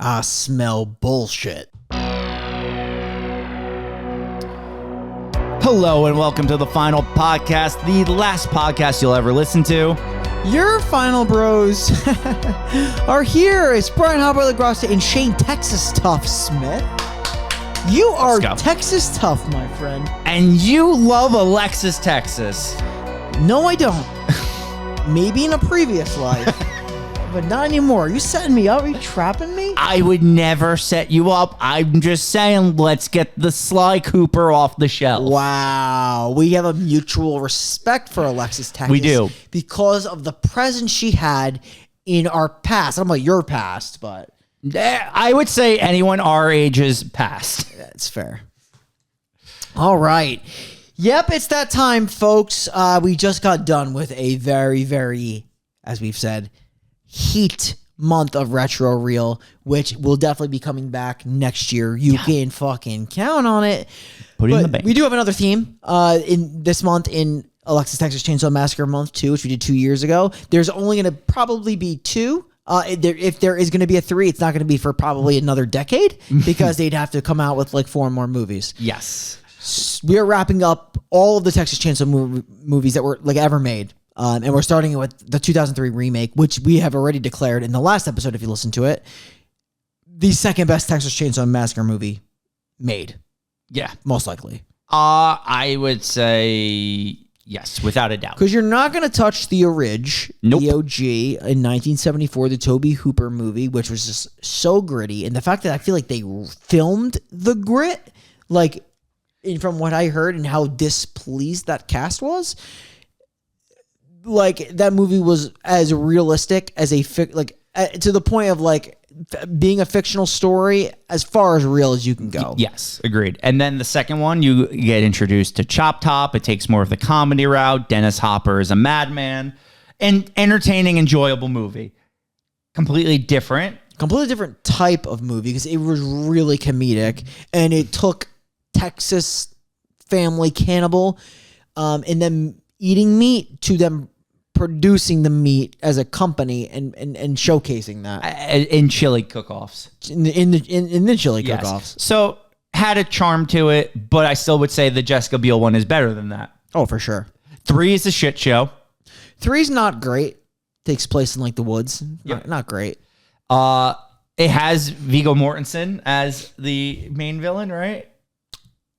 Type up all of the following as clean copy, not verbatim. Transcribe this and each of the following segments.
I smell bullshit. Hello and welcome to the final podcast, the last podcast you'll ever listen to. Your final bros are here. It's Brian Hopper LaGrassa and Shane Texas Tough Smith. You are Texas Tough, my friend. And you love Alexis, Texas. No, I don't. Maybe in a previous life, but not anymore. Are you setting me up? Are you trapping me? I would never set you up. I'm just saying, let's get the Sly Cooper off the shelf. Wow. We have a mutual respect for Alexis Texas. We do. Because of the presence she had in our past. I don't know about your past, but... I would say anyone our age is past. That's fair. All right. Yep, it's that time, folks. We just got done with a very, very, as we've said, heat month of Retro Reel, which will definitely be coming back next year. You can fucking count on it. Put it in the bank. We do have another theme in this month in Alexis Texas Chainsaw Massacre month 2, which we did 2 years ago. There's only going to probably be 2. If there is going to be a 3, it's not going to be for probably another decade because they'd have to come out with like 4 more movies. Yes. We are wrapping up all of the Texas Chainsaw movies that were like ever made. And we're starting with the 2003 remake, which we have already declared in the last episode, if you listen to it, the second best Texas Chainsaw Massacre movie made. Yeah. Most likely. I would say yes, without a doubt. Because you're not going to touch the Nope. the OG in 1974, the Tobe Hooper movie, which was just so gritty. And the fact that I feel like they filmed the grit, like from what I heard and how displeased that cast was, like that movie was as realistic as to the point of like being a fictional story as far as real as you can go. Yes, agreed. And then the second one, you get introduced to Chop Top. It takes more of the comedy route. Dennis Hopper is a madman. And entertaining, enjoyable movie. Completely different Type of movie because it was really comedic and it took Texas family cannibal and them eating meat to them producing the meat as a company and showcasing that in chili cook-offs. in the chili cook-offs. So had a charm to it, but I still would say the Jessica Biel one is better than that. Oh, for sure. 3 is a shit show. 3's not great. Takes place in like the woods. Not great. It has Viggo Mortensen as the main villain, right?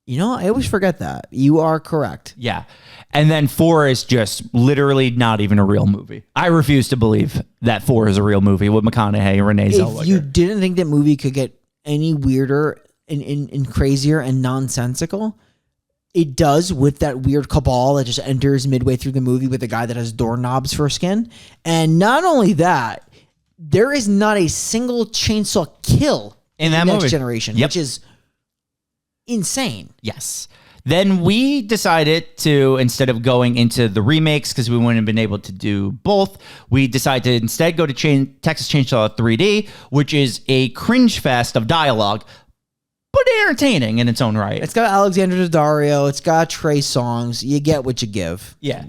You know, I always forget that. You are correct. Yeah. And then 4 is just literally not even a real movie. I refuse to believe that 4 is a real movie with McConaughey and Renee Zellweger. If you didn't think that movie could get any weirder and crazier and nonsensical, it does with that weird cabal that just enters midway through the movie with a guy that has doorknobs for skin. And not only that, there is not a single chainsaw kill in that Next movie. Generation, which is insane. Yes. Then we decided to, instead of going into the remakes, because we wouldn't have been able to do both, we decided to instead go to Texas Chainsaw 3D, which is a cringe fest of dialogue, but entertaining in its own right. It's got Alexander Daddario. It's got Trey Songz. You get what you give. Yeah.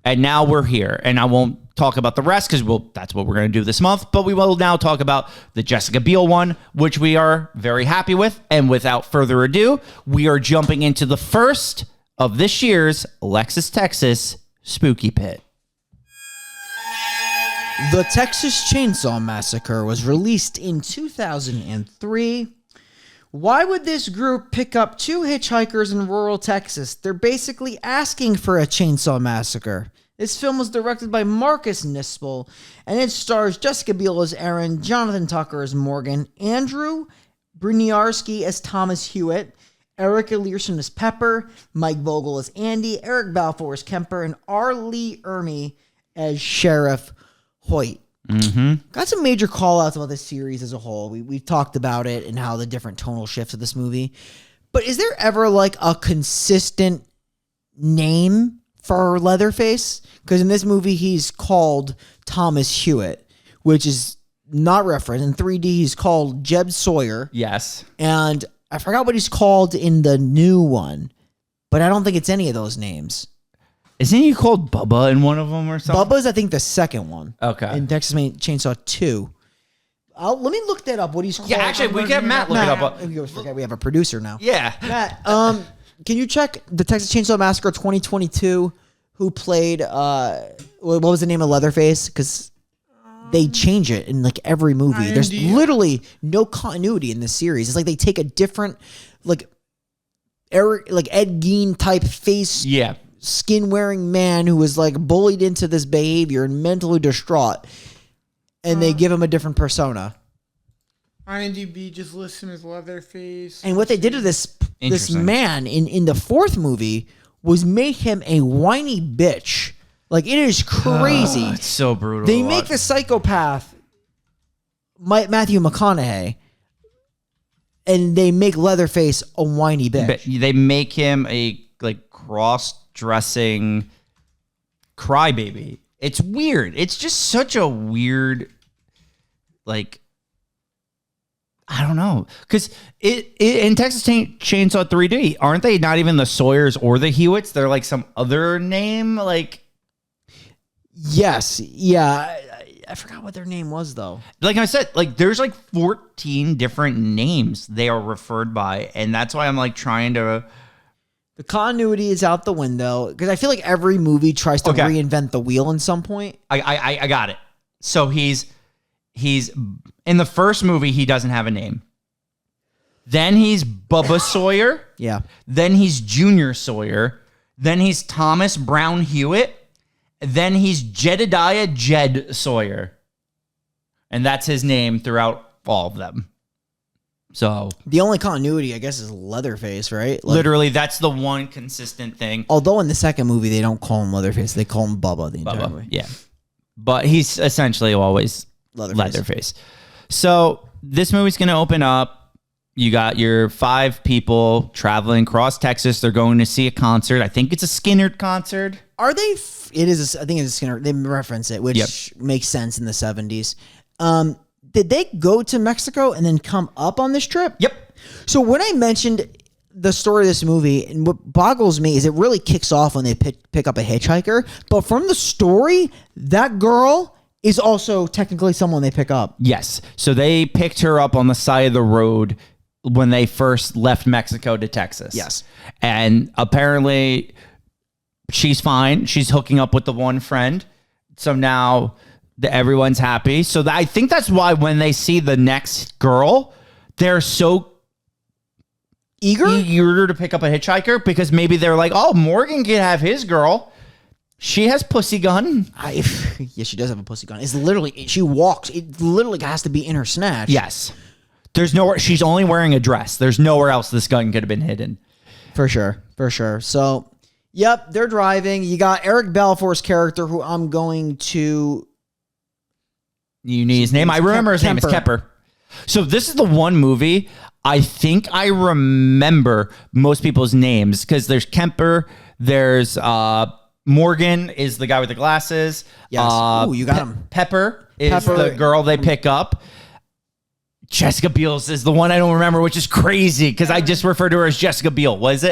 And now we're here. And I won't talk about the rest because that's what we're going to do this month. But we will now talk about the Jessica Biel one, which we are very happy with. And without further ado, we are jumping into the first of this year's Alexis, Texas Spooky Pit. The Texas Chainsaw Massacre was released in 2003. Why would this group pick up 2 hitchhikers in rural Texas? They're basically asking for a chainsaw massacre. This film was directed by Marcus Nispel, and it stars Jessica Biel as Erin, Jonathan Tucker as Morgan, Andrew Bruniarski as Thomas Hewitt, Erica Learson as Pepper, Mike Vogel as Andy, Eric Balfour as Kemper, and R. Lee Ermey as Sheriff Hoyt. Mm-hmm. Got some major call-outs about this series as a whole. We've talked about it and how the different tonal shifts of this movie. But is there ever like a consistent name for Leatherface? Because in this movie, he's called Thomas Hewitt, which is not referenced. In 3D, he's called Jeb Sawyer. Yes. And I forgot what he's called in the new one, but I don't think it's any of those names. Isn't he called Bubba in one of them or something? Bubba's, I think, the second one. Okay. In Texas Chainsaw 2. Let me look that up. What he's called? Yeah, actually, we can have Matt look it up. We always forget we have a producer now. Yeah. Matt, can you check the Texas Chainsaw Massacre 2022? Who played? What was the name of Leatherface? Because they change it in like every movie. There's literally no continuity in this series. It's like they take a different, like Ed Gein type face, skin wearing man who was like bullied into this behavior and mentally distraught, and they give him a different persona. IMDb just lists him as Leatherface. And what they did to this man in the fourth movie was make him a whiny bitch. Like, it is crazy. It's so brutal. They make the psychopath Matthew McConaughey, and they make Leatherface a whiny bitch. They make him a like cross-dressing crybaby. It's weird. It's just such a weird, like, I don't know, because in Texas Chainsaw 3D, aren't they not even the Sawyers or the Hewitts? They're like some other name, like. Yes, yeah, I forgot what their name was though. Like I said, like there's like 14 different names they are referred by, and that's why I'm like trying to. The continuity is out the window because I feel like every movie tries to reinvent the wheel in some point. I got it. So he's in the first movie, he doesn't have a name. Then he's Bubba Sawyer. Yeah. Then he's Junior Sawyer. Then he's Thomas Brown Hewitt. Then he's Jedediah Jed Sawyer. And that's his name throughout all of them. So the only continuity, I guess, is Leatherface, right? Like, literally, that's the one consistent thing. Although in the second movie, they don't call him Leatherface. They call him Bubba the entire movie. Yeah. But he's essentially always Leatherface. So this movie's going to open up. You got your 5 people traveling across Texas. They're going to see a concert. I think it's a Skynyrd concert. Are they? It is. I think it's a Skynyrd. They reference it, which makes sense in the 70s. Did they go to Mexico and then come up on this trip? Yep. So when I mentioned the story of this movie, and what boggles me is it really kicks off when they pick up a hitchhiker. But from the story, that girl is also technically someone they pick up. Yes. So they picked her up on the side of the road when they first left Mexico to Texas. Yes. And apparently she's fine. She's hooking up with the one friend. So now everyone's happy. So I think that's why when they see the next girl, they're so eager to pick up a hitchhiker, because maybe they're like, oh, Morgan can have his girl. She has pussy gun. Yeah, she does have a pussy gun. It's literally, she walks. It literally has to be in her snatch. Yes. There's nowhere. She's only wearing a dress. There's nowhere else this gun could have been hidden. For sure. So, yep, they're driving. You got Eric Balfour's character, who I'm going to. You need his name. I remember his name is Kemper. So this is the one movie I think I remember most people's names, because there's Kemper. There's Morgan is the guy with the glasses. Yes. Ooh, you got him. Pepper is the girl they pick up. Jessica Biel is the one I don't remember, which is crazy because I just referred to her as Jessica Biel. What is it?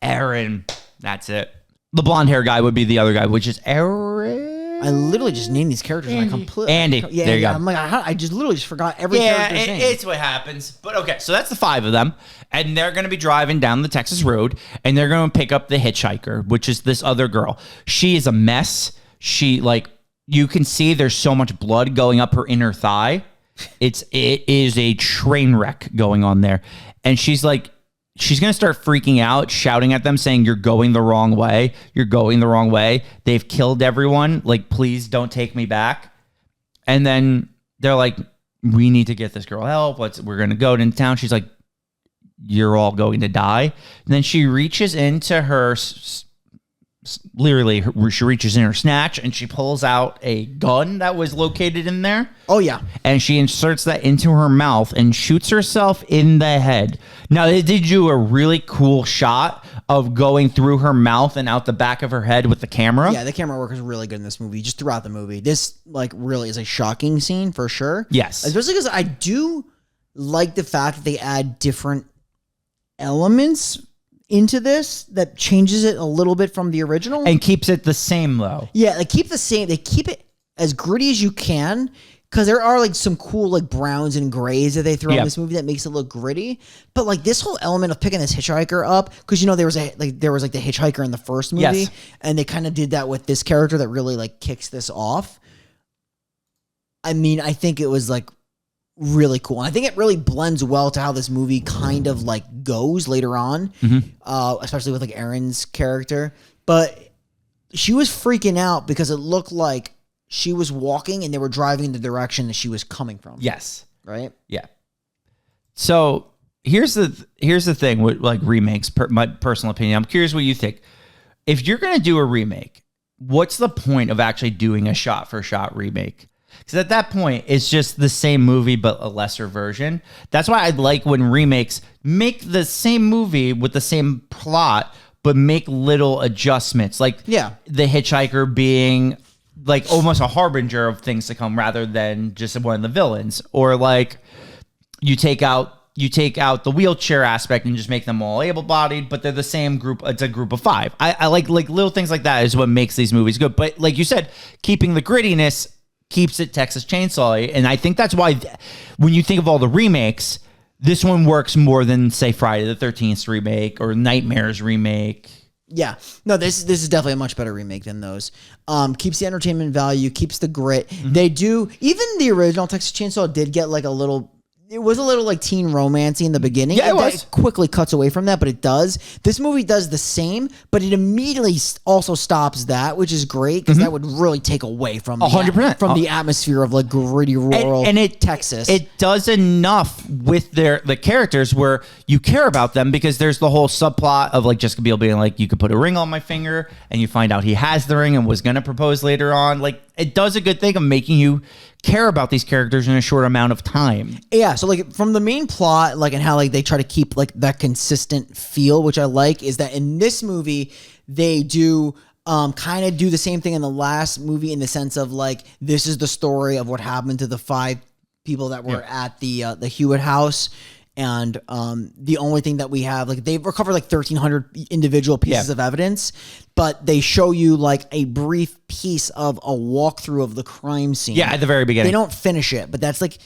Aaron. That's it. The blonde hair guy would be the other guy, which is Aaron. I literally just named these characters and I completely. Andy. Yeah, there you go. I'm like, I just literally just forgot every character's name. It's what happens. But okay, so that's the 5 of them. And they're going to be driving down the Texas road, and they're going to pick up the hitchhiker, which is this other girl. She is a mess. She, like, you can see there's so much blood going up her inner thigh. It is a train wreck going on there. And she's like, she's going to start freaking out, shouting at them, saying, you're going the wrong way. You're going the wrong way. They've killed everyone. Like, please don't take me back. And then they're like, we need to get this girl help. We're going to go into town. She's like, you're all going to die. And then she reaches into her, literally, she reaches in her snatch and she pulls out a gun that was located in there. Oh, yeah. And she inserts that into her mouth and shoots herself in the head. Now, they did do a really cool shot of going through her mouth and out the back of her head with the camera. Yeah, the camera work is really good in this movie, just throughout the movie. This, like, really is a shocking scene for sure. Yes. Especially because I do like the fact that they add different elements into this that changes it a little bit from the original. And keeps it the same, though. Yeah, they keep the same. They keep it as gritty as you can. because there are like some cool like browns and grays that they throw in Yep. this movie that makes it look gritty. But like this whole element of picking this hitchhiker up, because there was the hitchhiker in the first movie, Yes. and they kind of did that with this character that really like kicks this off. I mean, I think it was like really cool. And I think it really blends well to how this movie kind of like goes later on, especially with like Erin's character. But she was freaking out because it looked like she was walking and they were driving in the direction that she was coming from. Yes. Right? Yeah. So here's the thing with like remakes, my personal opinion. I'm curious what you think. If you're going to do a remake, what's the point of actually doing a shot for shot remake? Because at that point, it's just the same movie, but a lesser version. That's why I like when remakes make the same movie with the same plot, but make little adjustments. Like the hitchhiker being like almost a harbinger of things to come rather than just one of the villains. Or like you take out the wheelchair aspect and just make them all able-bodied, but they're the same group. It's a group of 5. I like little things like that is what makes these movies good. But like you said, keeping the grittiness keeps it Texas Chainsaw. And I think that's why when you think of all the remakes, this one works more than, say, Friday the 13th remake or Nightmares remake. Yeah. No, this is definitely a much better remake than those. Keeps the entertainment value, keeps the grit. They do, even the original Texas Chainsaw did get like it was a little like teen romancy in the beginning. Yeah, it was. It quickly cuts away from that, but it does. This movie does the same, but it immediately also stops that, which is great because that would really take away from 100% from the atmosphere of like gritty rural Texas. It does enough with the characters where you care about them because there's the whole subplot of like Jessica Biel being like, you could put a ring on my finger, and you find out he has the ring and was going to propose later on. Like it does a good thing of making you care about these characters in a short amount of time. Yeah, so like from the main plot, like and how like they try to keep like that consistent feel, which I like, is that in this movie they do kind of do the same thing in the last movie in the sense of like this is the story of what happened to the 5 people that were at the Hewitt house. And the only thing that we have, like they've recovered like 1,300 individual pieces of evidence, but they show you like a brief piece of a walkthrough of the crime scene. Yeah, at the very beginning. They don't finish it, but that's like,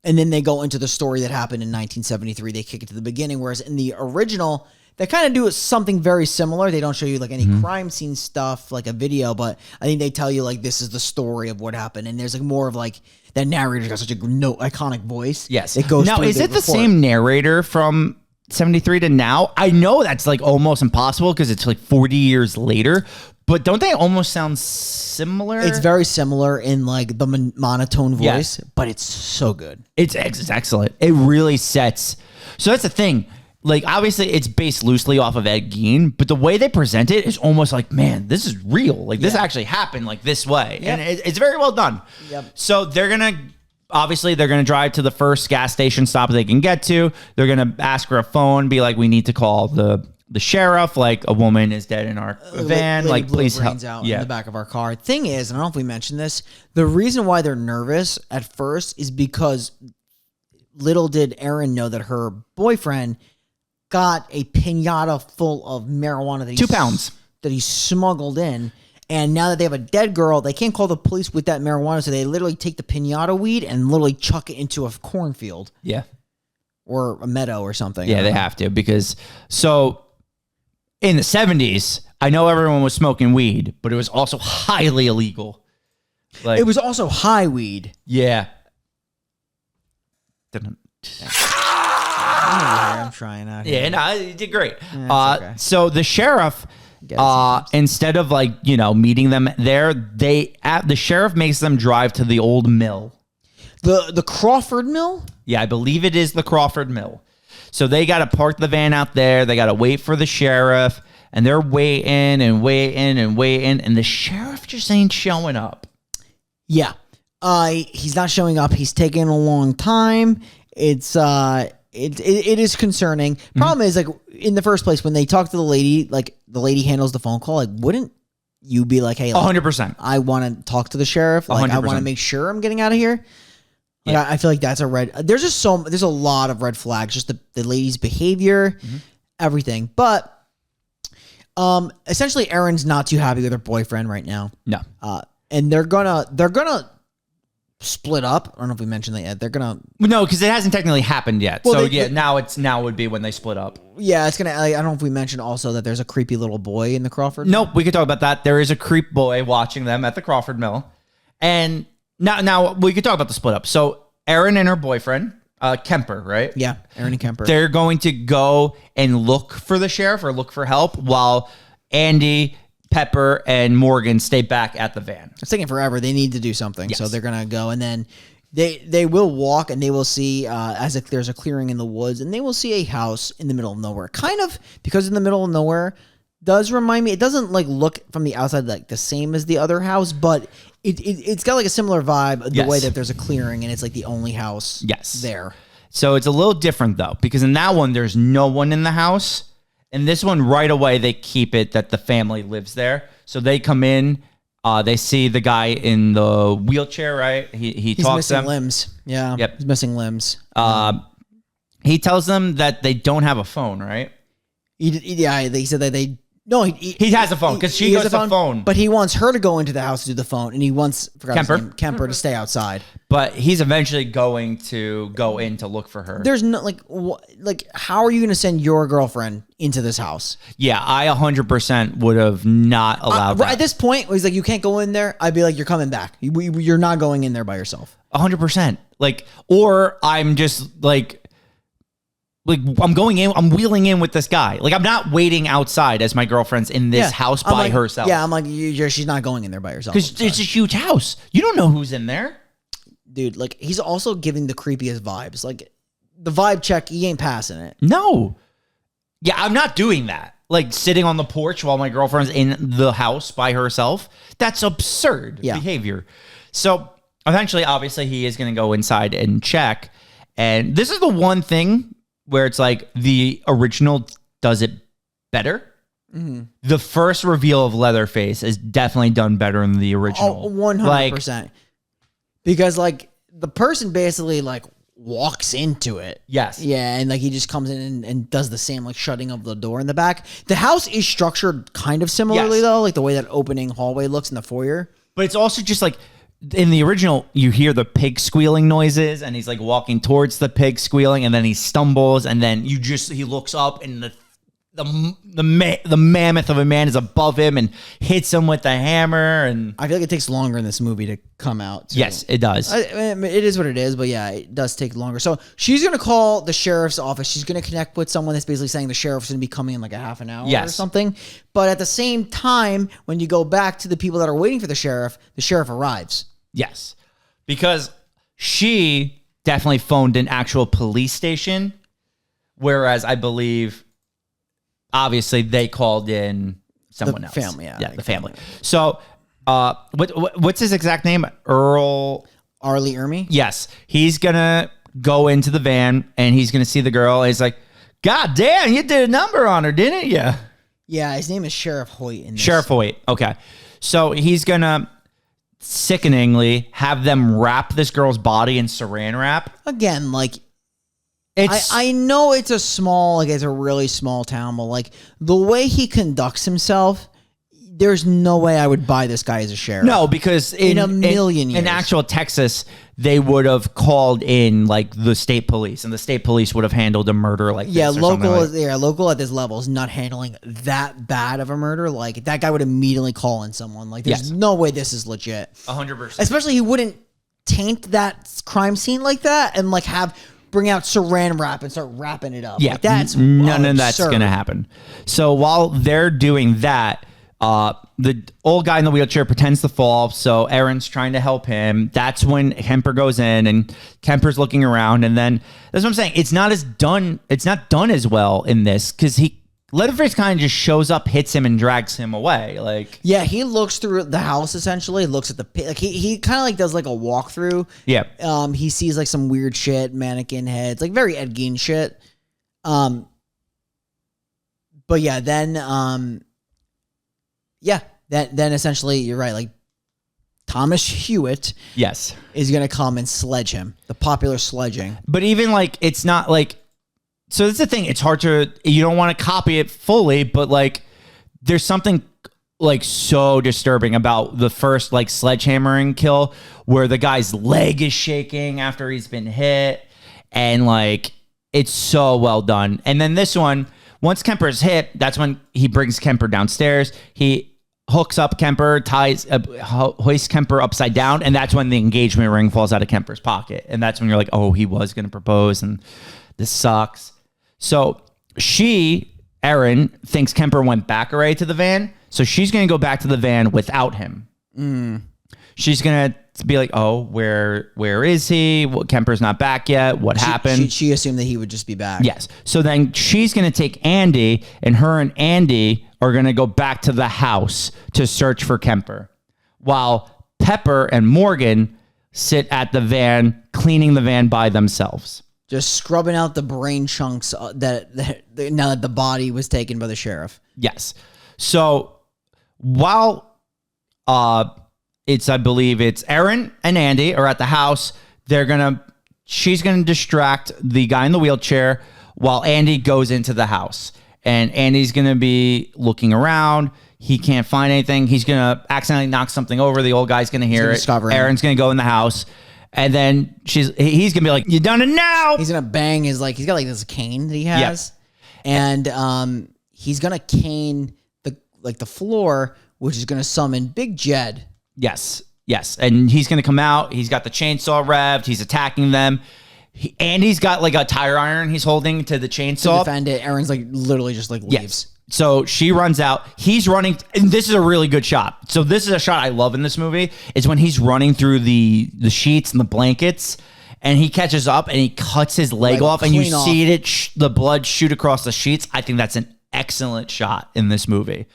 and then they go into the story that happened in 1973. They kick it to the beginning, whereas in the original, they kind of do something very similar. They don't show you like any crime scene stuff, like a video, but I think they tell you like this is the story of what happened, and there's like more of like that narrator's got such a iconic voice. Yes. It goes now, through is it the report. same narrator from 73 to now? I know that's like almost impossible because it's like 40 years later, but don't they almost sound similar? It's very similar in like the monotone voice, but it's so good. It's excellent. It really sets. So that's the thing. Like, obviously, it's based loosely off of Ed Gein, but the way they present it is almost like, man, this is real. Like, this actually happened like this way. Yep. And it's very well done. Yep. So they're going to drive to the first gas station stop they can get to. They're going to ask for a phone, be like, we need to call the sheriff. Like, a woman is dead in our van. Lady Like, blew please her help. brains out in the back of our car. Thing is, and I don't know if we mentioned this, the reason why they're nervous at first is because little did Erin know that her boyfriend got a piñata full of marijuana that 2 pounds that he smuggled in. And now that they have a dead girl, they can't call the police with that marijuana, so they literally take the piñata weed and literally chuck it into a cornfield. Yeah. Or a meadow or something. Yeah, they have to because so in the 70s, I know everyone was smoking weed, but it was also highly illegal. Like It was also high weed. yeah. I'm trying out here. Yeah, no, you did great. okay. So the sheriff, Get it sometimes. instead of like meeting them there, the sheriff makes them drive to the old mill. The Crawford Mill? Yeah, I believe it is the Crawford Mill. So they got to park the van out there. They got to wait for the sheriff, and they're waiting, and the sheriff just ain't showing up. Yeah. He's not showing up. He's taking a long time. It's it is concerning. Problem is, like, in the first place, when they talk to the lady, like the lady handles the phone call, like, wouldn't you be like, hey, like, 100%. I want to talk to the sheriff. Like, I want to 100%. make sure I'm getting out of here. Like, Yeah. I feel like that's a red. There's just there's a lot of red flags. Just the lady's behavior, everything. But essentially, Erin's not too happy with her boyfriend right now. No. And they're gonna split up. I don't know if we mentioned that yet. They're gonna. No, because it hasn't technically happened yet. Well, So now would be when they split up. Yeah, it's gonna. I don't know if we mentioned also that there's a creepy little boy in the Crawford. Nope, we could talk about that. There is a creep boy watching them at the Crawford Mill, and now we could talk about the split up. So Erin and her boyfriend, Kemper, right? Yeah, Erin and Kemper. They're going to go and look for the sheriff or look for help, while Andy, Pepper, and Morgan stay back at the van. It's taking forever. They need to do something, Yes. so they're gonna go, and then they will walk, and they will see as if there's a clearing in the woods, and they will see a house in the middle of nowhere. Kind of because in the middle of nowhere does remind me. It doesn't like look from the outside like the same as the other house, but it's got like a similar vibe. The Yes. way that there's a clearing, and it's like the only house. Yes. There. So it's a little different though, because in that one there's no one in the house. In this one, right away they keep it that the family lives there. So they come in, they see the guy in the wheelchair, right? He's He's talks missing to them. limbs. Yeah. Yep. He's missing limbs. He tells them that they don't have a phone, right? He said that they. No, He has a phone, 'cause she has goes a to phone. But he wants her to go into the house to do the phone, and he wants Kemper to stay outside. But he's eventually going to go in to look for her. There's no like how are you going to send your girlfriend into this house? Yeah, I 100% would have not allowed Right that. at this point, he's like, you can't go in there. I'd be like, you're coming back. You're not going in there by yourself. 100%. Like, or I'm just like I'm going in, I'm wheeling in with this guy. Like, I'm not waiting outside as my girlfriend's in this house by herself. Yeah, I'm like, she's not going in there by herself. Because it's a huge house. You don't know who's in there. Dude, like, he's also giving the creepiest vibes. Like, the vibe check, he ain't passing it. No. Yeah, I'm not doing that. Like, sitting on the porch while my girlfriend's in the house by herself. That's absurd behavior. So, eventually, obviously, he is going to go inside and check. And this is the one thing where it's like the original does it better. Mm-hmm. The first reveal of Leatherface is definitely done better than the original. 100%. Because, like, the person basically, like, walks into it. Yes. Yeah, and, like, he just comes in and does the same, like, shutting of the door in the back. The house is structured kind of similarly, though, like the way that opening hallway looks in the foyer. But it's also just, like, in the original, you hear the pig squealing noises, and he's like walking towards the pig squealing, and then he stumbles, and then he looks up, and the mammoth of a man is above him and hits him with the hammer. And I feel like it takes longer in this movie to come out. Too. Yes, it does. It is what it is, but yeah, it does take longer. So she's gonna call the sheriff's office. She's gonna connect with someone that's basically saying the sheriff's gonna be coming in like a half an hour or something. But at the same time, when you go back to the people that are waiting for the sheriff arrives. Yes, because she definitely phoned an actual police station, whereas I believe, obviously, they called in someone else. Family, yeah, the family. So, what's his exact name? Arlie Ermy? Yes, he's gonna go into the van and he's gonna see the girl. And he's like, "God damn, you did a number on her, didn't you?" Yeah, his name is Sheriff Hoyt. Sheriff Hoyt. Okay, so he's gonna sickeningly have them wrap this girl's body in saran wrap. Again, like, I know it's a really small town, but like the way he conducts himself, there's no way I would buy this guy as a sheriff. No, because in a million years. In actual Texas, they would have called in like the state police, and the state police would have handled a murder like this. Local at this level is not handling that bad of a murder. Like, that guy would immediately call in someone. Like, there's no way this is legit. 100%. Especially he wouldn't taint that crime scene like that and like bring out saran wrap and start wrapping it up. Yeah, like, that's none of that's gonna happen. So while they're doing that, the old guy in the wheelchair pretends to fall, so Erin's trying to help him. That's when Kemper goes in, and Kemper's looking around, and then that's what I'm saying. It's not done as well in this, because Leatherface kind of just shows up, hits him, and drags him away. Like, yeah, he looks through the house essentially, looks at the pit. Like, he kind of like does like a walkthrough. Yeah. He sees like some weird shit, mannequin heads, like very Ed Gein shit. But yeah, then then essentially you're right. Like, Thomas Hewitt, yes, is gonna come and sledge him. The popular sledging. But even like, it's not like. So that's the thing. It's hard to. You don't want to copy it fully, but like, there's something like so disturbing about the first like sledgehammering kill where the guy's leg is shaking after he's been hit, and like it's so well done. And then this one, once Kemper's hit, that's when he brings Kemper downstairs. He hooks up Kemper, hoists Kemper upside down, and that's when the engagement ring falls out of Kemper's pocket. And that's when you're like, oh, he was going to propose, and this sucks. So Erin thinks Kemper went back already to the van, so she's going to go back to the van without him. She's going to be like, oh, where is he? Well, Kemper's not back yet. What happened? She assumed that he would just be back. Yes. So then she's going to take Andy, and her and Andy are going to go back to the house to search for Kemper, while Pepper and Morgan sit at the van, cleaning the van by themselves. Just scrubbing out the brain chunks that now that the body was taken by the sheriff. Yes. So while I believe it's Erin and Andy are at the house, she's gonna distract the guy in the wheelchair while Andy goes into the house. And Andy's gonna be looking around. He can't find anything. He's gonna accidentally knock something over. The old guy's gonna hear it. Erin's gonna go in the house. And then he's gonna be like, "You done it now?" He's gonna bang he's got like this cane that he has, and he's gonna cane the floor, which is gonna summon Big Jed. Yes, and he's gonna come out. He's got the chainsaw revved. He's attacking them. Andy's got like a tire iron he's holding to the chainsaw to defend it. Erin's like literally just like leaves. Yes. So she runs out. He's running, and this is a really good shot. So this is a shot I love in this movie. Is when he's running through the sheets and the blankets, and he catches up and he cuts his leg off, and you see the blood shoot across the sheets. I think that's an excellent shot in this movie.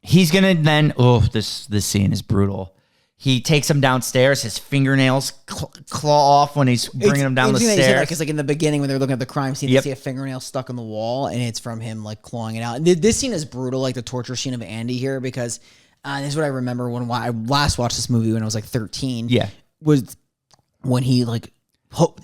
He's gonna then. Oh, this scene is brutal. He takes him downstairs. His fingernails claw off when he's bringing him down the stairs. Because like in the beginning when they're looking at the crime scene, they see a fingernail stuck in the wall, and it's from him like clawing it out. And this scene is brutal, like the torture scene of Andy here, because this is what I remember when I last watched this movie when I was like 13. Yeah, was when he like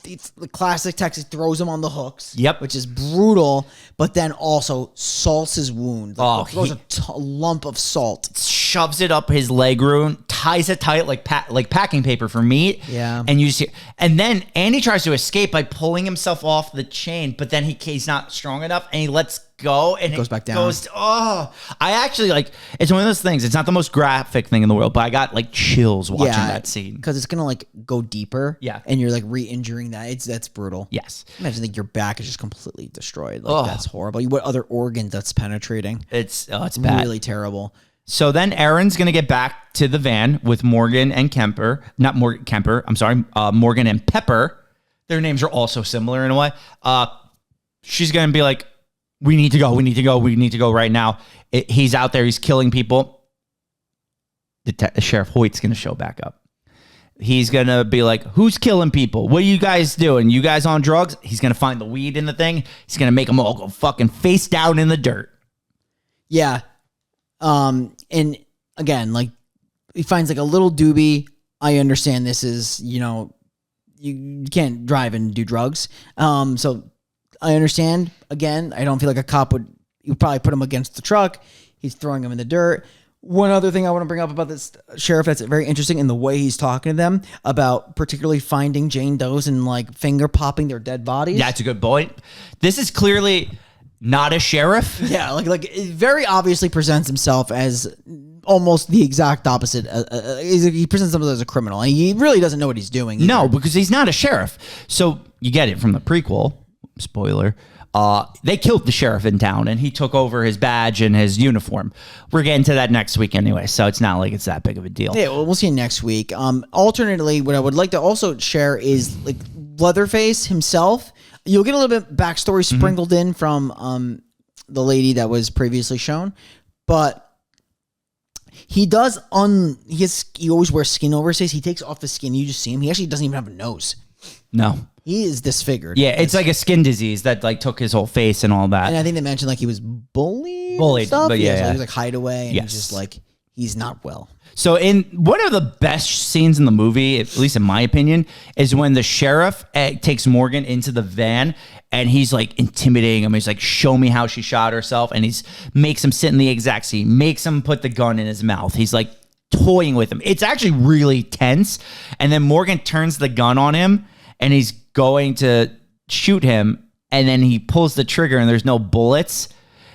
it's the classic Texas throws him on the hooks. Yep, which is brutal, but then also salts his wound. Like, throws a lump of salt, shoves it up his leg wound, ties it tight like packing paper for meat. Yeah, and you see, and then Andy tries to escape by pulling himself off the chain, but then he's not strong enough, and he lets go, and it goes back down. I actually like. It's one of those things. It's not the most graphic thing in the world, but I got like chills watching that scene because it's gonna like go deeper. Yeah, and you're like re-injuring that. That's brutal. Yes, imagine like your back is just completely destroyed. Like that's horrible. What other organ that's penetrating? It's bad. Really terrible. So then Erin's going to get back to the van with Morgan and Kemper. Not Morgan, Kemper. I'm sorry. Morgan and Pepper. Their names are also similar in a way. She's going to be like, we need to go right now. He's out there. He's killing people. The Sheriff Hoyt's going to show back up. He's going to be like, who's killing people? What are you guys doing? You guys on drugs? He's going to find the weed in the thing. He's going to make them all go fucking face down in the dirt. Yeah. And again, like he finds like a little doobie. I understand this is, you can't drive and do drugs. So I understand. Again, I don't feel like a cop would probably put him against the truck. He's throwing him in the dirt. One other thing I want to bring up about this sheriff that's very interesting in the way he's talking to them about particularly finding Jane Doe's and like finger popping their dead bodies. That's a good point. This is clearly not a sheriff. Yeah, like it very obviously presents himself as almost the exact opposite. He presents himself as a criminal, and he really doesn't know what he's doing either. No, because he's not a sheriff. So you get it from the prequel. Spoiler. They killed the sheriff in town, and he took over his badge and his uniform. We're getting to that next week anyway, so it's not like it's that big of a deal. Yeah, well, we'll see you next week. Alternately, what I would like to also share is like Leatherface himself. You'll get a little bit backstory sprinkled in from the lady that was previously shown, but he does he always wears skin over his face. He takes off the skin. You just see him. He actually doesn't even have a nose. No. He is disfigured. Yeah, it's like a skin disease that like took his whole face and all that. And I think they mentioned like he was bullied stuff. But yeah. So he was like hideaway and he's just like he's not well. So in one of the best scenes in the movie, at least in my opinion, is when the sheriff takes Morgan into the van and he's like intimidating him. He's like, show me how she shot herself. And he's makes him sit in the exact seat, makes him put the gun in his mouth. He's like toying with him. It's actually really tense. And then Morgan turns the gun on him and he's going to shoot him. And then he pulls the trigger and there's no bullets.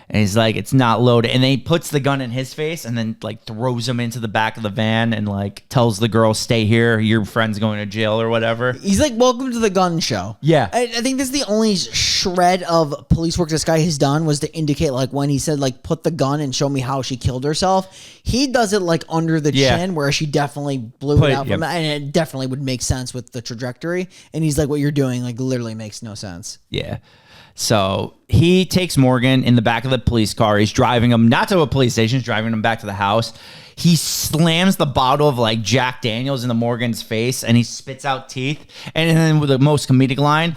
And he's like, it's not loaded. And then he puts the gun in his face and then like throws him into the back of the van and like tells the girl, stay here. Your friend's going to jail or whatever. He's like, welcome to the gun show. Yeah. I think this is the only shred of police work this guy has done was to indicate like when he said like, put the gun and show me how she killed herself. He does it like under the chin where she definitely blew it out from that. And it definitely would make sense with the trajectory. And he's like, what you're doing like literally makes no sense. Yeah. So he takes Morgan in the back of the police car. He's driving him not to a police station. He's driving him back to the house. He slams the bottle of like Jack Daniels into Morgan's face and he spits out teeth. And then with the most comedic line,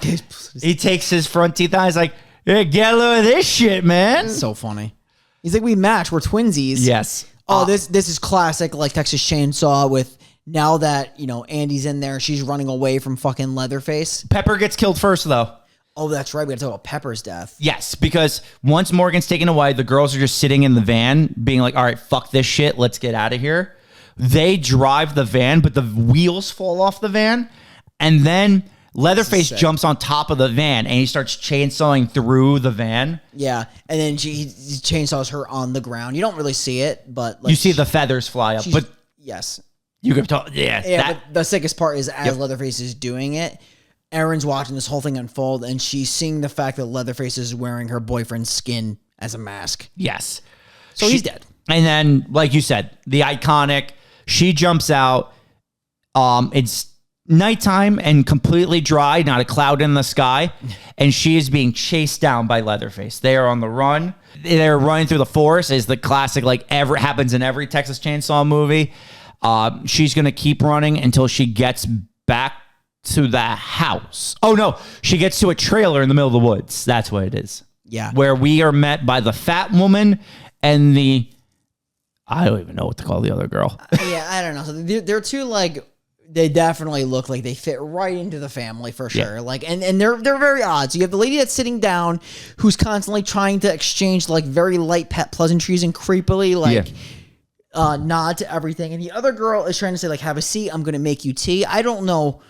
he takes his front teeth out. He's like, hey, get a load of this shit, man. So funny. He's like, we match. We're twinsies. Yes. Oh, this is classic like Texas Chainsaw with now that, you know, Andy's in there. She's running away from fucking Leatherface. Pepper gets killed first, though. Oh, that's right. We got to talk about Pepper's death. Yes, because once Morgan's taken away, the girls are just sitting in the van being like, all right, fuck this shit. Let's get out of here. They drive the van, but the wheels fall off the van. And then Leatherface jumps on top of the van and he starts chainsawing through the van. Yeah. And then he chainsaws her on the ground. You don't really see it, but like you see the feathers fly up. But yes. You could talk. Yeah. But the sickest part is as Leatherface is doing it, Erin's watching this whole thing unfold, and she's seeing the fact that Leatherface is wearing her boyfriend's skin as a mask. Yes. So he's dead. And then, like you said, the iconic, she jumps out. It's nighttime and completely dry, not a cloud in the sky, and she is being chased down by Leatherface. They are on the run. They're running through the forest. Is the classic, like, happens in every Texas Chainsaw movie. She's going to keep running until she gets back to the house. Oh no, she gets to a trailer in the middle of the woods. That's what it is. Yeah. Where we are met by the fat woman and I don't even know what to call the other girl. Yeah, I don't know. So they're two like they definitely look like they fit right into the family for sure. Yeah. Like and they're very odd. So you have the lady that's sitting down who's constantly trying to exchange like very light pet pleasantries and creepily like nod to everything. And the other girl is trying to say like, have a seat. I'm going to make you tea. I don't know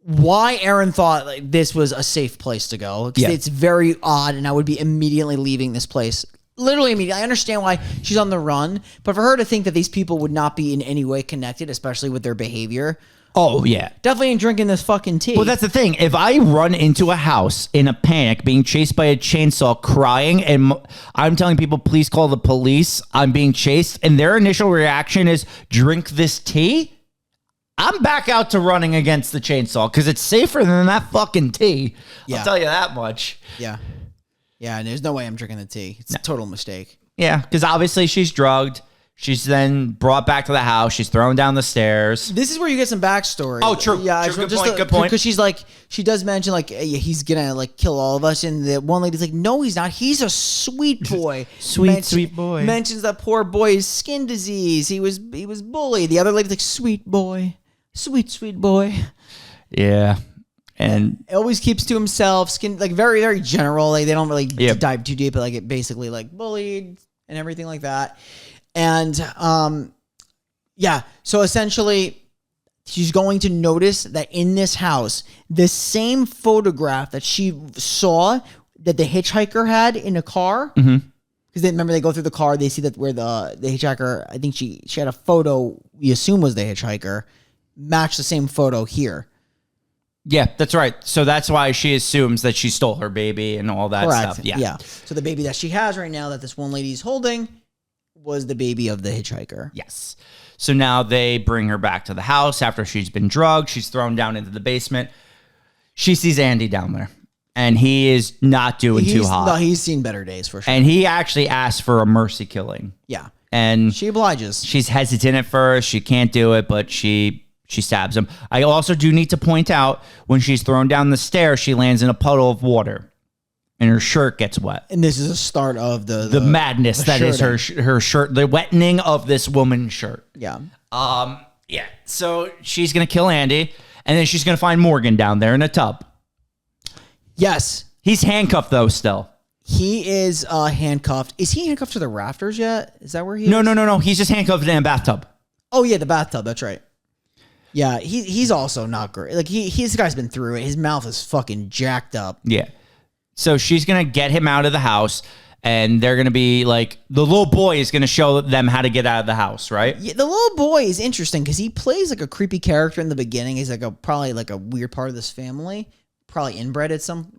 why Erin thought like, this was a safe place to go. Because it's very odd, and I would be immediately leaving this place. Literally immediately. I understand why she's on the run, but for her to think that these people would not be in any way connected, especially with their behavior. Oh, yeah. Definitely ain't drinking this fucking tea. Well, that's the thing. If I run into a house in a panic, being chased by a chainsaw, crying, and I'm telling people, please call the police, I'm being chased, and their initial reaction is, drink this tea? I'm back out to running against the chainsaw because it's safer than that fucking tea. Yeah. I'll tell you that much. Yeah. Yeah, and there's no way I'm drinking the tea. It's a total mistake. Yeah, because obviously she's drugged. She's then brought back to the house. She's thrown down the stairs. This is where you get some backstory. Oh, true. Yeah, true. Good point. Because she's like, she does mention like, he's gonna like kill all of us, and the one lady's like, no, he's not. He's a sweet boy. Sweet boy. Mentions that poor boy's skin disease. He was bullied. The other lady's like, sweet boy, sweet boy. Yeah. And it always keeps to himself. Skin like very very general. Like they don't really dive too deep, but like it basically like bullied and everything like that. And so essentially she's going to notice that in this house, the same photograph that she saw that the hitchhiker had in a car. Because remember they go through the car, they see that where the hitchhiker, I think she had a photo we assume was the hitchhiker, matched the same photo here. Yeah, that's right. So that's why she assumes that she stole her baby and all that stuff. Yeah. So the baby that she has right now that this one lady's holding was the baby of the hitchhiker. Yes. So now they bring her back to the house after she's been drugged. She's thrown down into the basement. She sees Andy down there, and he is not doing too hot. No, he's seen better days for sure. And he actually asked for a mercy killing. Yeah. And she obliges. She's hesitant at first. She can't do it, but she stabs him. I also do need to point out when she's thrown down the stairs, she lands in a puddle of water. and her shirt gets wet. And this is the start of the madness that is her shirt, the wettening of this woman's shirt. Yeah. Yeah. So she's gonna kill Andy, and then she's gonna find Morgan down there in a tub. Yes. He's handcuffed though still. He is handcuffed. Is he handcuffed to the rafters yet? Is that where he is? No. He's just handcuffed in a bathtub. Oh, yeah, the bathtub. That's right. Yeah, he's also not great. Like, this guy's been through it. His mouth is fucking jacked up. Yeah. So she's going to get him out of the house, and they're going to be like, the little boy is going to show them how to get out of the house, right? Yeah, the little boy is interesting because he plays like a creepy character in the beginning. He's like probably like a weird part of this family. Probably inbred at some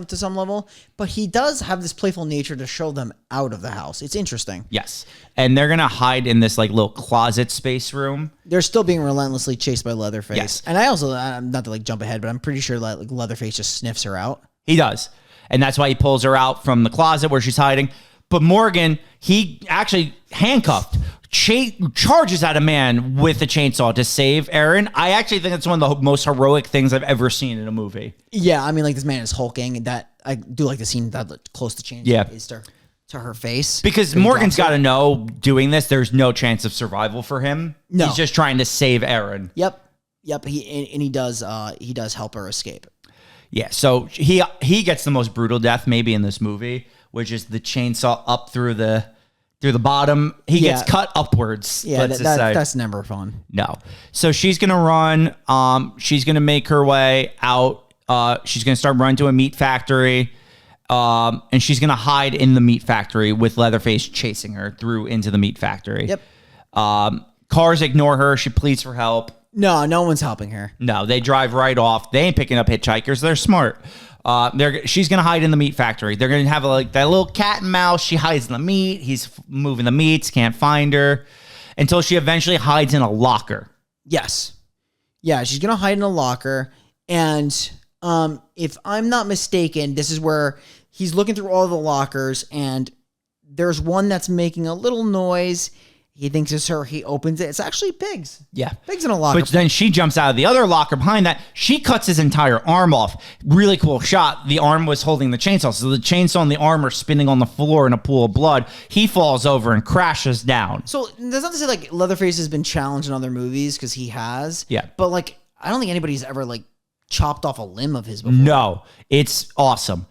to some level, but he does have this playful nature to show them out of the house. It's interesting. Yes, and they're gonna hide in this like little closet space room. They're still being relentlessly chased by Leatherface. Yes, and I also, not to like jump ahead, but I'm pretty sure like Leatherface just sniffs her out. He does, and that's why he pulls her out from the closet where she's hiding. But Morgan, he actually handcuffed. Charges at a man with a chainsaw to save Aaron. I actually think it's one of the most heroic things I've ever seen in a movie. Yeah, I mean, like, this man is hulking. That I do like the scene that close to chainsaw is to her face. Because Morgan's got to know doing this, there's no chance of survival for him. No. He's just trying to save Aaron. Yep. He does help her escape. Yeah, so he gets the most brutal death maybe in this movie, which is the chainsaw up through the bottom. He gets cut upwards. Yeah, that's never fun. No. So she's going to run. She's going to make her way out. She's going to start running to a meat factory. And she's going to hide in the meat factory with Leatherface chasing her through into the meat factory. Yep. Cars ignore her. She pleads for help. No one's helping her. No, they drive right off. They ain't picking up hitchhikers. They're smart. She's gonna hide in the meat factory. They're gonna have like that little cat and mouse. She hides in the meat. He's moving the meats. Can't find her until she eventually hides in a locker. Yes, yeah, she's gonna hide in a locker. And if I'm not mistaken, this is where he's looking through all the lockers, and there's one that's making a little noise. He thinks it's her. He opens it. It's actually pigs. Yeah. Pigs in a locker. But then she jumps out of the other locker behind that. She cuts his entire arm off. Really cool shot. The arm was holding the chainsaw. So the chainsaw and the arm are spinning on the floor in a pool of blood. He falls over and crashes down. So that's not to say like Leatherface has been challenged in other movies, because he has. Yeah. But like, I don't think anybody's ever like chopped off a limb of his before. No. It's awesome.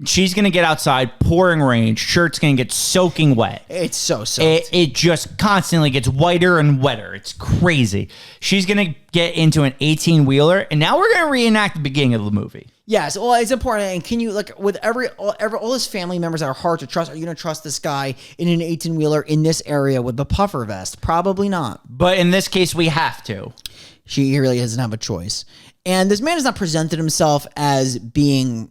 She's going to get outside, pouring rain. Shirt's going to get soaking wet. It's so soaked. It just constantly gets whiter and wetter. It's crazy. She's going to get into an 18-wheeler, and now we're going to reenact the beginning of the movie. Yes, well, it's important. And can you, like, with all his family members that are hard to trust, are you going to trust this guy in an 18-wheeler in this area with the puffer vest? Probably not. But in this case, we have to. He really doesn't have a choice. And this man has not presented himself as being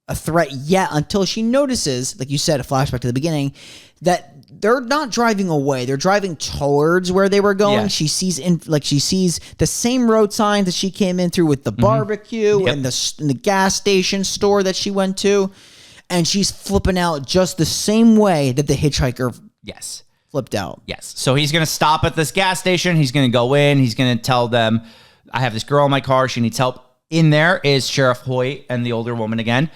a threat yet until she notices, like you said, a flashback to the beginning, that they're not driving away. They're driving towards where they were going. Yeah. She sees the same road signs that she came in through with the barbecue and the gas station store that she went to. And she's flipping out just the same way that the hitchhiker flipped out. Yes. So he's going to stop at this gas station. He's going to go in. He's going to tell them, I have this girl in my car. She needs help. In there is Sheriff Hoyt and the older woman again.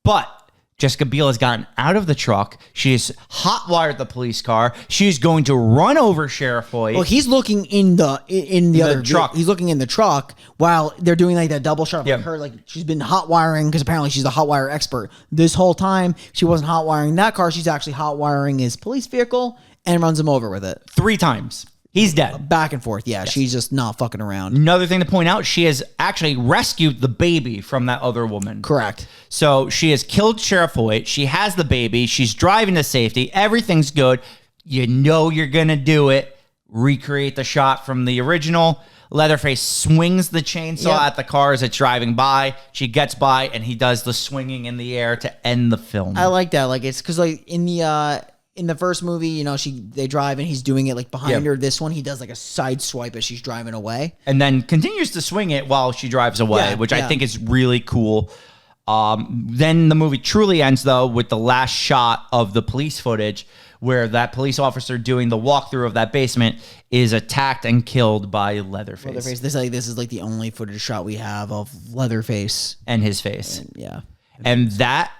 But Jessica Biel has gotten out of the truck. She has hot-wired the police car. She's going to run over Sheriff Hoyt. Well, he's looking in the other truck. He's looking in the truck while they're doing like that double shot of her. Like, she's been hot-wiring, because apparently she's the hot-wire expert. This whole time, she wasn't hot-wiring that car. She's actually hot-wiring his police vehicle and runs him over with it. 3 times. He's dead. Back and forth. Yeah, she's just not fucking around. Another thing to point out, she has actually rescued the baby from that other woman. Correct. So she has killed Sheriff Hoyt. She has the baby. She's driving to safety. Everything's good. You know you're going to do it. Recreate the shot from the original. Leatherface swings the chainsaw at the car as it's driving by. She gets by, and he does the swinging in the air to end the film. I like that. Like, it's because like in the first movie, you know, they drive and he's doing it like behind her. This one, he does like a side swipe as she's driving away. And then continues to swing it while she drives away, which I think is really cool. Then the movie truly ends, though, with the last shot of the police footage where that police officer doing the walkthrough of that basement is attacked and killed by Leatherface. This is like the only footage shot we have of Leatherface. And his face. And, And that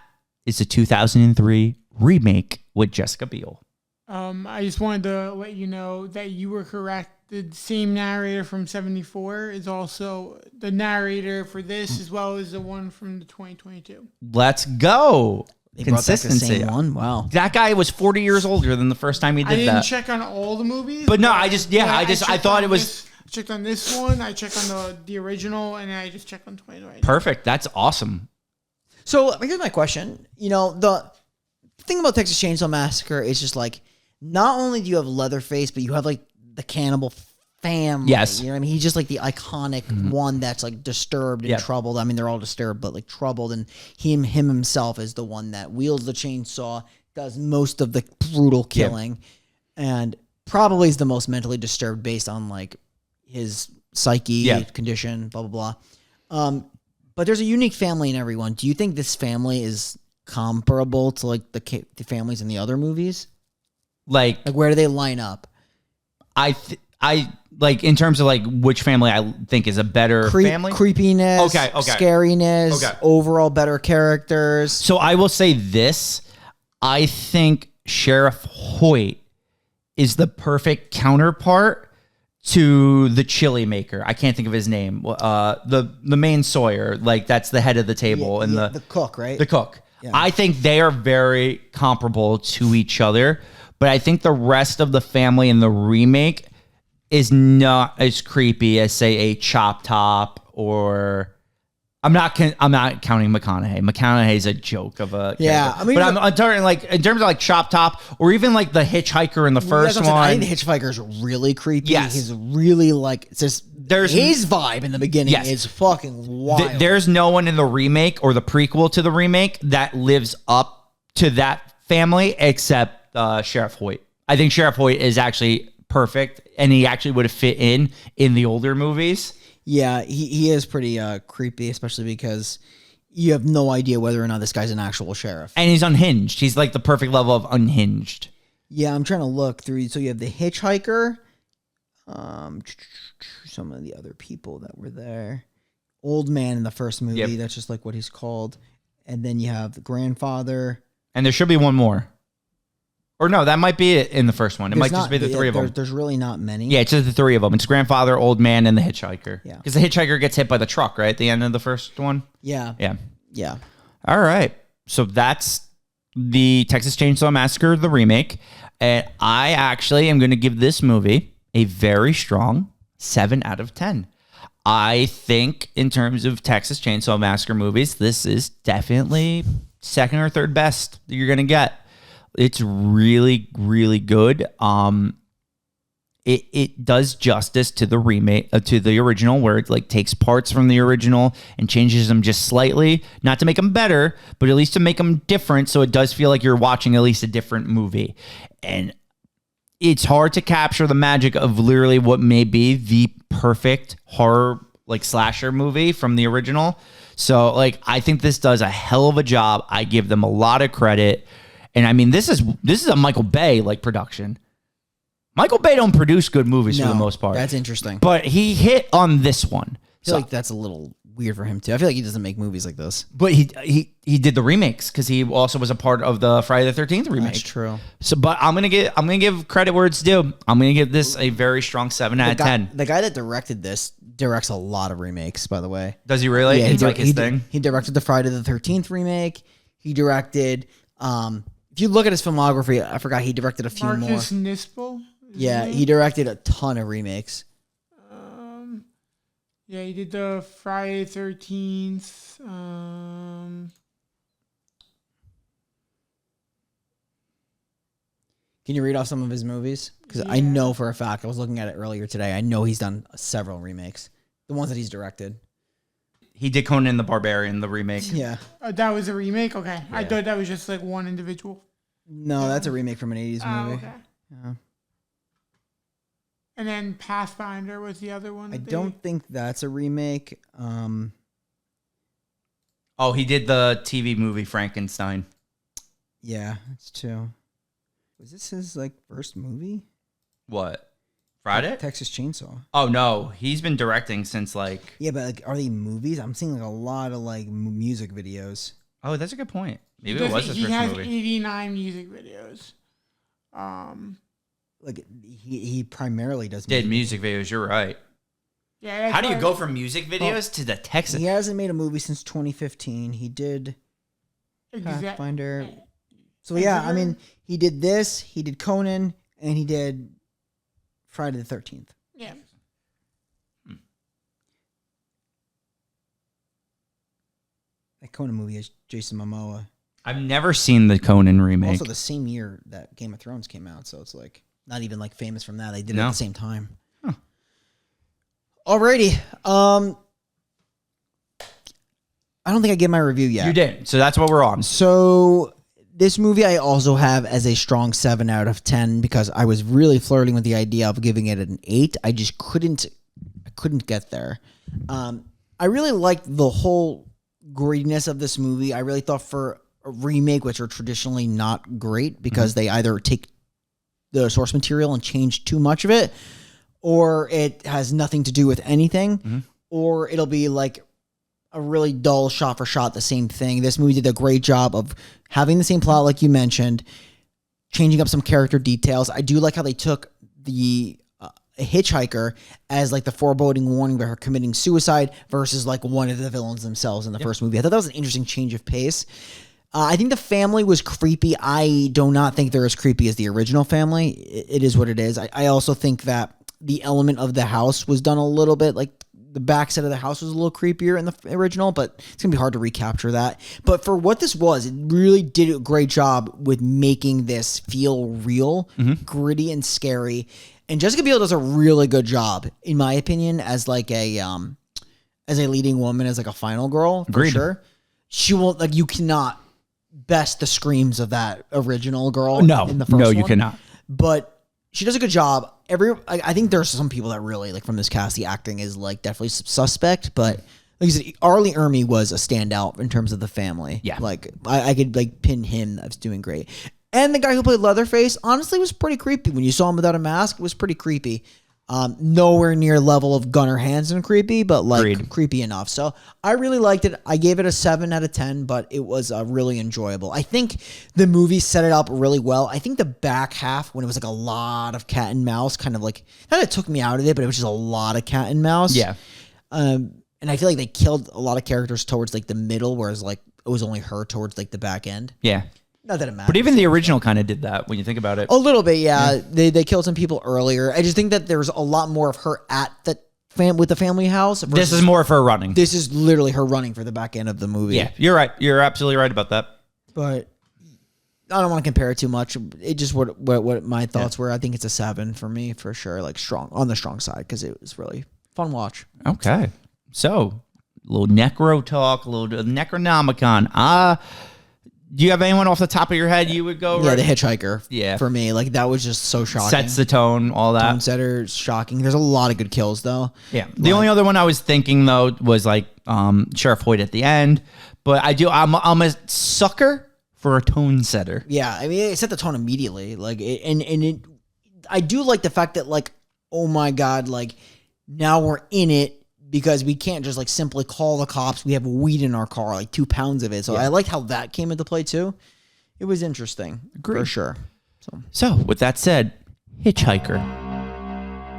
is the 2003 remake with Jessica Biel. I just wanted to let you know that you were correct. The same narrator from 74 is also the narrator for this, as well as the one from the 2022. Let's go. They brought back the same one. Wow. That guy was 40 years older than the first time he did I didn't that. check on all the movies. But no, I thought it was... I checked on this one, I checked on the original, and I just checked on 2022. Perfect. That's awesome. So here's my question. You know, the thing about Texas Chainsaw Massacre is just like, not only do you have Leatherface, but you have like the cannibal family. Yes. You know what I mean? He's just like the iconic one that's like disturbed and troubled. I mean, they're all disturbed, but like troubled. And him himself is the one that wields the chainsaw, does most of the brutal killing, and probably is the most mentally disturbed based on like his psyche condition, blah, blah, blah. But there's a unique family in everyone. Do you think this family is comparable to like the families in the other movies? Like where do they line up? I like in terms of like which family I think is a better family. Creepiness, scariness, overall better characters. So I will say this. I think Sheriff Hoyt is the perfect counterpart to the chili maker. I can't think of his name. The main Sawyer, like that's the head of the table and the cook, right? The cook. Yeah. I think they are very comparable to each other, but I think the rest of the family in the remake is not as creepy as say a Chop Top or I'm not counting McConaughey. McConaughey's a joke of a character. I mean, but I'm talking like in terms of like Chop Top or even like the hitchhiker in the first one. I think the hitchhiker is really creepy. Yes. He's really like it's just his vibe in the beginning is fucking wild. There's no one in the remake or the prequel to the remake that lives up to that family except Sheriff Hoyt. I think Sheriff Hoyt is actually perfect, and he actually would have fit in the older movies. Yeah, he is pretty creepy, especially because you have no idea whether or not this guy's an actual sheriff. And he's unhinged. He's like the perfect level of unhinged. Yeah, I'm trying to look through. So you have the hitchhiker, some of the other people that were there. Old man in the first movie, that's just like what he's called. And then you have the grandfather. And there should be one more. Or no, that might be it in the first one. It might just be the three of them. There's really not many. Yeah, it's just the three of them. It's grandfather, old man, and the hitchhiker. Yeah. Because the hitchhiker gets hit by the truck, right? At the end of the first one? Yeah. Yeah. All right. So that's the Texas Chainsaw Massacre, the remake. And I actually am going to give this movie a very strong 7 out of 10. I think in terms of Texas Chainsaw Massacre movies, this is definitely second or third best that you're going to get. It's really, really good. It does justice to the remake, to the original, where it like takes parts from the original and changes them just slightly, not to make them better, but at least to make them different. So it does feel like you're watching at least a different movie. And it's hard to capture the magic of literally what may be the perfect horror like slasher movie from the original. So like I think this does a hell of a job. I give them a lot of credit. And I mean, this is a Michael Bay like production. Michael Bay don't produce good movies for the most part. That's interesting. But he hit on this one. I feel like that's a little weird for him too. I feel like he doesn't make movies like this. But he did the remakes because he also was a part of the Friday the 13th remake. That's true. So, but I'm gonna give credit where it's due. I'm gonna give this a very strong 7 out of 10. The guy that directed this directs a lot of remakes, by the way. Does he really? Yeah, it's like his thing. He directed the Friday the 13th remake. He directed. If you look at his filmography, I forgot he directed a few more. Marcus Nispel? Yeah, he directed a ton of remakes. Yeah, he did the Friday 13th. Can you read off some of his movies? Because I know for a fact, I was looking at it earlier today, I know he's done several remakes. The ones that he's directed. He did Conan the Barbarian, the remake. Yeah. That was a remake? Okay. Yeah. I thought that was just like one individual. No, that's a remake from an 80s movie. Okay. Yeah. And then Pathfinder was the other one. I don't think that's a remake. Oh, he did the TV movie Frankenstein. Yeah, that's two. Was this his like first movie? What? Friday? Texas Chainsaw. Oh no, he's been directing since like. Yeah, but like, are they movies? I'm seeing like a lot of like music videos. Oh, that's a good point. Maybe it was his He first has movie. 89 music videos. Like he primarily does. Did music videos? You're right. Yeah. That's How do you why- go from music videos to the Texas? He hasn't made a movie since 2015. He did Pathfinder. So yeah, I mean, he did this. He did Conan, and he did Friday the 13th. Yeah. That Conan movie is Jason Momoa. I've never seen the Conan remake. Also, the same year that Game of Thrones came out, so it's like not even like famous from that. They did it at the same time. Huh. Alrighty. I don't think I gave my review yet. You did. So that's what we're on. So this movie I also have as a strong 7 out of 10 because I was really flirting with the idea of giving it an 8. I just couldn't get there. I really liked the whole grittiness of this movie. I really thought for a remake, which are traditionally not great because they either take the source material and change too much of it, or it has nothing to do with anything, or it'll be like a really dull shot for shot, the same thing. This movie did a great job of having the same plot, like you mentioned, changing up some character details. I do like how they took the hitchhiker as like the foreboding warning about her committing suicide versus like one of the villains themselves in the first movie. I thought that was an interesting change of pace. I think the family was creepy. I do not think they're as creepy as the original family. It is what it is. I also think that the element of the house was done a little bit like the backside of the house was a little creepier in the original, but it's going to be hard to recapture that. But for what this was, it really did a great job with making this feel real, gritty, and scary. And Jessica Biel does a really good job, in my opinion, as like a leading woman, as like a final girl, for Agreed. sure. She won't, like, you cannot best the screams of that original girl No, in the first no, one. you cannot. But she does a good job. I think there's some people that really, like, from this cast, the acting is like definitely suspect. But like you said, Arlie Ermy was a standout in terms of the family. Yeah. Like I could like pin him as doing great. And the guy who played Leatherface, honestly, was pretty creepy. When you saw him without a mask, it was pretty creepy. Nowhere near level of Gunnar Hansen creepy, but like Agreed. creepy enough. So I really liked it. I gave it a 7 out of 10, but it was really enjoyable. I think the movie set it up really well. I think the back half, when it was like a lot of cat and mouse, kind of took me out of it, but it was just a lot of cat and mouse. Yeah. And I feel like they killed a lot of characters towards like the middle, whereas like it was only her towards like the back end. Yeah. Not that it matters. But even the original kind of did that when you think about it. A little bit, yeah. They killed some people earlier. I just think that there's a lot more of her at the with the family house. This is more for running. This is literally her running for the back end of the movie. Yeah, you're right. You're absolutely right about that. But I don't want to compare it too much. It just what my thoughts were. I think it's a 7 for me for sure. Like strong on the strong side because it was really fun watch. Okay. So, a little necro talk, a little Necronomicon. Do you have anyone off the top of your head you would go? Yeah, right? the hitchhiker. Yeah. For me, like that was just so shocking. Sets the tone, all that. Tone setter, shocking. There's a lot of good kills though. Yeah. The only other one I was thinking though was like Sheriff Hoyt at the end, but I'm a sucker for a tone setter. Yeah, I mean, it set the tone immediately. Like, I do like the fact that, like, oh my god, like now we're in it because we can't just like simply call the cops. We have weed in our car, like 2 pounds of it. So I liked how that came into play too. It was interesting, for sure. So with that said, Hitchhiker,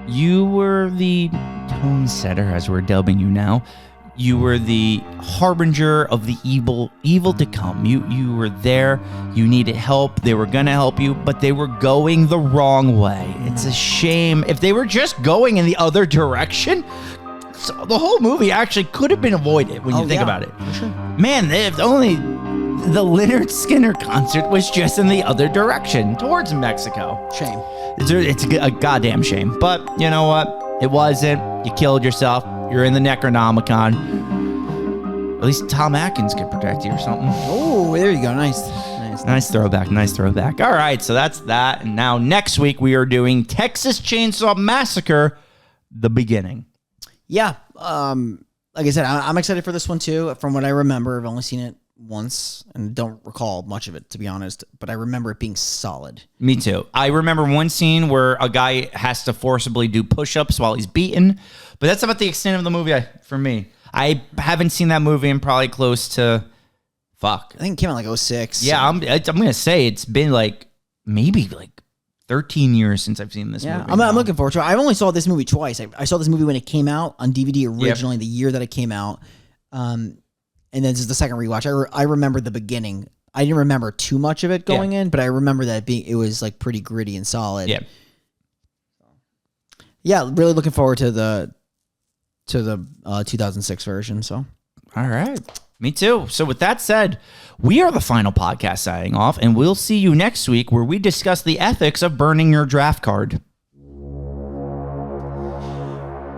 you were the tone setter, as we're dubbing you now. You were the harbinger of the evil to come. You were there. You needed help. They were going to help you, but they were going the wrong way. It's a shame. If they were just going in the other direction, so the whole movie actually could have been avoided when you think about it. For sure. Man, if only the Lynyrd Skynyrd concert was just in the other direction, towards Mexico. Shame. It's a goddamn shame. But you know what? It wasn't. You killed yourself. You're in the Necronomicon. At least Tom Atkins could protect you or something. Oh, there you go. Nice. Nice throwback. Nice throwback. All right, so that's that. And now next week we are doing Texas Chainsaw Massacre, the beginning. Yeah. Like I said, I'm excited for this one too. From what I remember, I've only seen it once and don't recall much of it, to be honest. But I remember it being solid. Me too. I remember one scene where a guy has to forcibly do push-ups while he's beaten. But that's about the extent of the movie for me. I haven't seen that movie in probably close to fuck. I think it came out like 06. Yeah, I'm gonna say it's been like maybe like 13 years since I've seen this movie. I'm looking forward to it. I only saw this movie twice. I saw this movie when it came out on DVD originally, the year that it came out. And then this is the second rewatch. I remember the beginning. I didn't remember too much of it going in, but I remember that it was like pretty gritty and solid. Yeah. Yeah, really looking forward to the 2006 version. So, all right. Me too. So with that said, we are the final podcast signing off, and we'll see you next week where we discuss the ethics of burning your draft card.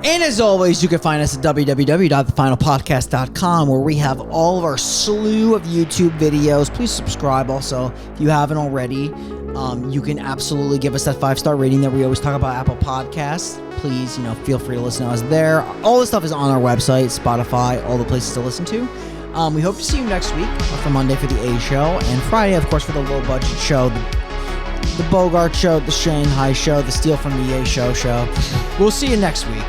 And as always, you can find us at www.thefinalpodcast.com, where we have all of our slew of YouTube videos. Please subscribe also if you haven't already. You can absolutely give us that 5-star rating that we always talk about, Apple Podcasts. Please, feel free to listen to us there. All this stuff is on our website, Spotify, all the places to listen to. We hope to see you next week for Monday for the A show, and Friday, of course, for the low budget show, the Bogart show, the Shanghai show, the Steal from the A show. We'll see you next week.